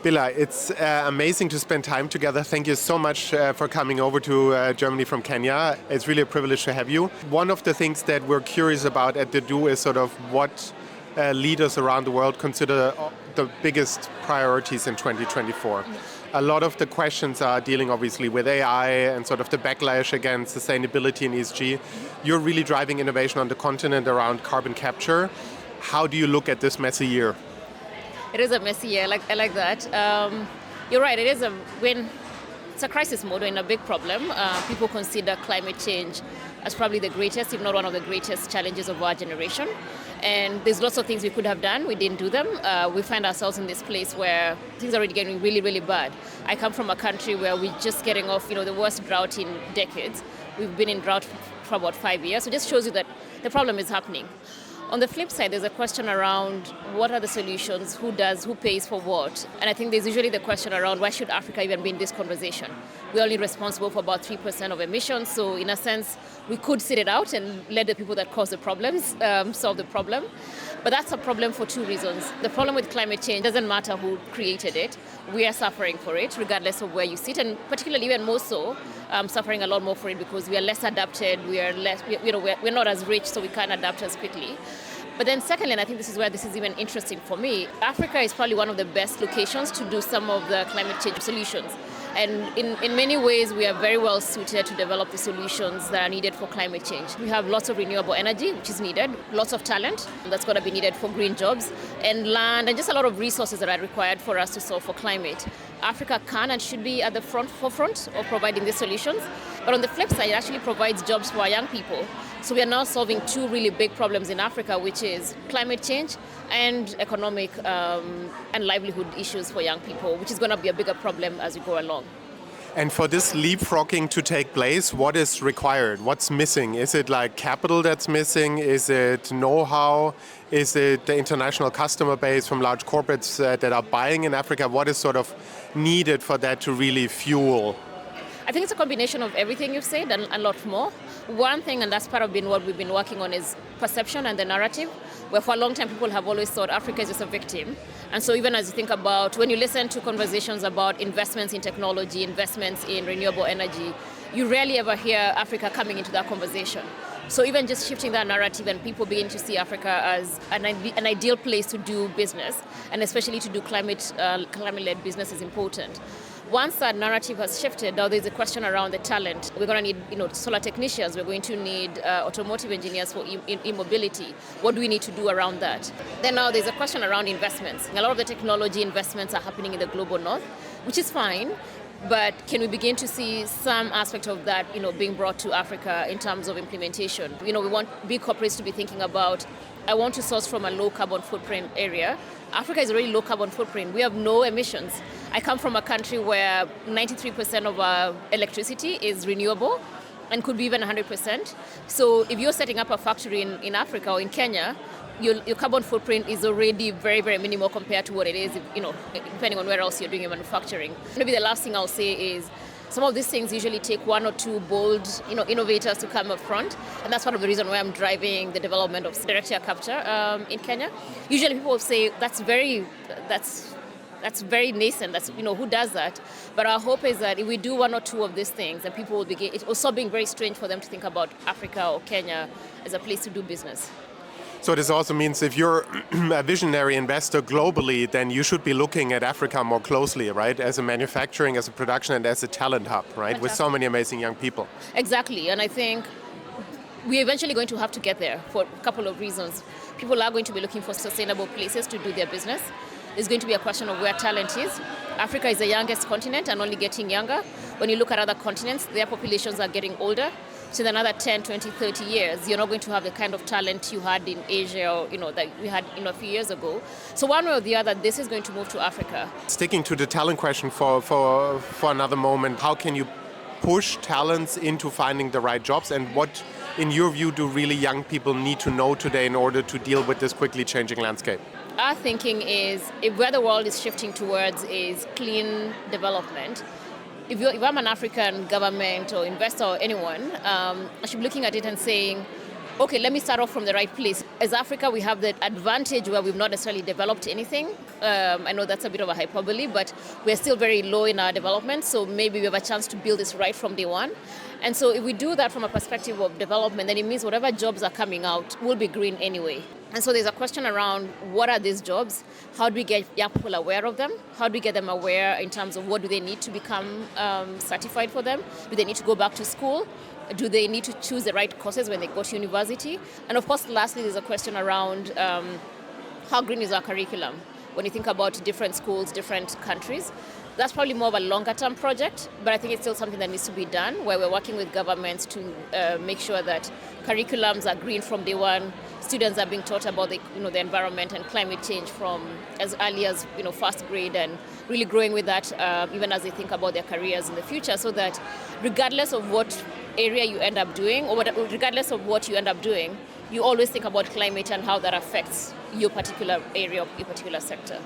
Bilha, it's amazing to spend time together. Thank you so much for coming over to Germany from Kenya. It's really a privilege to have you. One of the things that we're curious about at the Do is sort of what leaders around the world consider the biggest priorities in 2024. A lot of the questions are dealing obviously with AI and sort of the backlash against sustainability and ESG. You're really driving innovation on the continent around carbon capture. How do you look at this messy year? It is a messy year. I like that. You're right. It's a crisis mode and a big problem. People consider climate change as probably the greatest, if not one of the greatest challenges of our generation. And there's lots of things we could have done. We didn't do them. We find ourselves in this place where things are already getting really, really bad. I come from a country where we're just getting off, the worst drought in decades. We've been in drought for about 5 years. So it just shows you that the problem is happening. On the flip side, there's a question around what are the solutions, who pays for what? And I think there's usually the question around why should Africa even be in this conversation? We're only responsible for about 3% of emissions, so in a sense, we could sit it out and let the people that cause the problems solve the problem. But that's a problem for two reasons. The problem with climate change doesn't matter who created it. We are suffering for it, regardless of where you sit, and particularly even more so, suffering a lot more for it because we are less adapted. We're not as rich, so we can't adapt as quickly. But then secondly, and I think this is where this is even interesting for me, Africa is probably one of the best locations to do some of the climate change solutions. And in many ways, we are very well suited to develop the solutions that are needed for climate change. We have lots of renewable energy, which is needed, lots of talent that's going to be needed for green jobs, and land, and just a lot of resources that are required for us to solve for climate. Africa can and should be at the forefront of providing these solutions. But on the flip side, it actually provides jobs for our young people. So we are now solving two really big problems in Africa, which is climate change and economic and livelihood issues for young people, which is going to be a bigger problem as we go along. And for this leapfrogging to take place, what is required? What's missing? Is it like capital that's missing? Is it know-how? Is it the international customer base from large corporates that are buying in Africa? What is sort of needed for that to really fuel? I think it's a combination of everything you've said and a lot more. One thing, and that's part of what we've been working on, is perception and the narrative, where for a long time people have always thought Africa is just a victim. And so even as you think about, when you listen to conversations about investments in technology, investments in renewable energy, you rarely ever hear Africa coming into that conversation. So even just shifting that narrative and people begin to see Africa as an ideal place to do business, and especially to do climate-led business, is important. Once that narrative has shifted, now there's a question around the talent. We're going to need, solar technicians. We're going to need automotive engineers for e-mobility. What do we need to do around that? Then now there's a question around investments. A lot of the technology investments are happening in the global north, which is fine. But can we begin to see some aspect of that, being brought to Africa in terms of implementation? We want big corporates to be thinking about, I want to source from a low carbon footprint area. Africa is a really low carbon footprint. We have no emissions. I come from a country where 93% of our electricity is renewable and could be even 100%. So if you're setting up a factory in Africa or in Kenya, your carbon footprint is already very, very minimal compared to what it is, depending on where else you're doing your manufacturing. Maybe the last thing I'll say is some of these things usually take one or two bold, innovators to come up front, and that's part of the reason why I'm driving the development of direct air capture in Kenya. Usually people will say that's very nascent. That's who does that? But our hope is that if we do one or two of these things, then people will begin. It will stop being very strange for them to think about Africa or Kenya as a place to do business. So this also means if you're a visionary investor globally, then you should be looking at Africa more closely, right? As a manufacturing, as a production, and as a talent hub, right? Exactly. With so many amazing young people. Exactly, and I think we're eventually going to have to get there for a couple of reasons. People are going to be looking for sustainable places to do their business. There's going to be a question of where talent is. Africa is the youngest continent and only getting younger. When you look at other continents, their populations are getting older. So in another 10, 20, 30 years, you're not going to have the kind of talent you had in Asia or that we had a few years ago. So one way or the other, this is going to move to Africa. Sticking to the talent question for another moment, how can you push talents into finding the right jobs, and what, in your view, do really young people need to know today in order to deal with this quickly changing landscape? Our thinking is, if where the world is shifting towards is clean development, if I'm an African government or investor or anyone, I should be looking at it and saying, Okay, let me start off from the right place. As Africa, we have the advantage where we've not necessarily developed anything. I know that's a bit of a hyperbole, but we're still very low in our development, so maybe we have a chance to build this right from day one. And so if we do that from a perspective of development, then it means whatever jobs are coming out will be green anyway. And so there's a question around what are these jobs? How do we get young people aware of them? How do we get them aware in terms of what do they need to become certified for them? Do they need to go back to school? Do they need to choose the right courses when they go to university? And of course, lastly, there's a question around how green is our curriculum? When you think about different schools, different countries, that's probably more of a longer term project, but I think it's still something that needs to be done, where we're working with governments to make sure that curriculums are green from day one. Students are being taught about the environment and climate change from as early as first grade, and really growing with that even as they think about their careers in the future, so that regardless of what area you end up doing, or regardless of what you end up doing, you always think about climate and how that affects your particular area of your particular sector.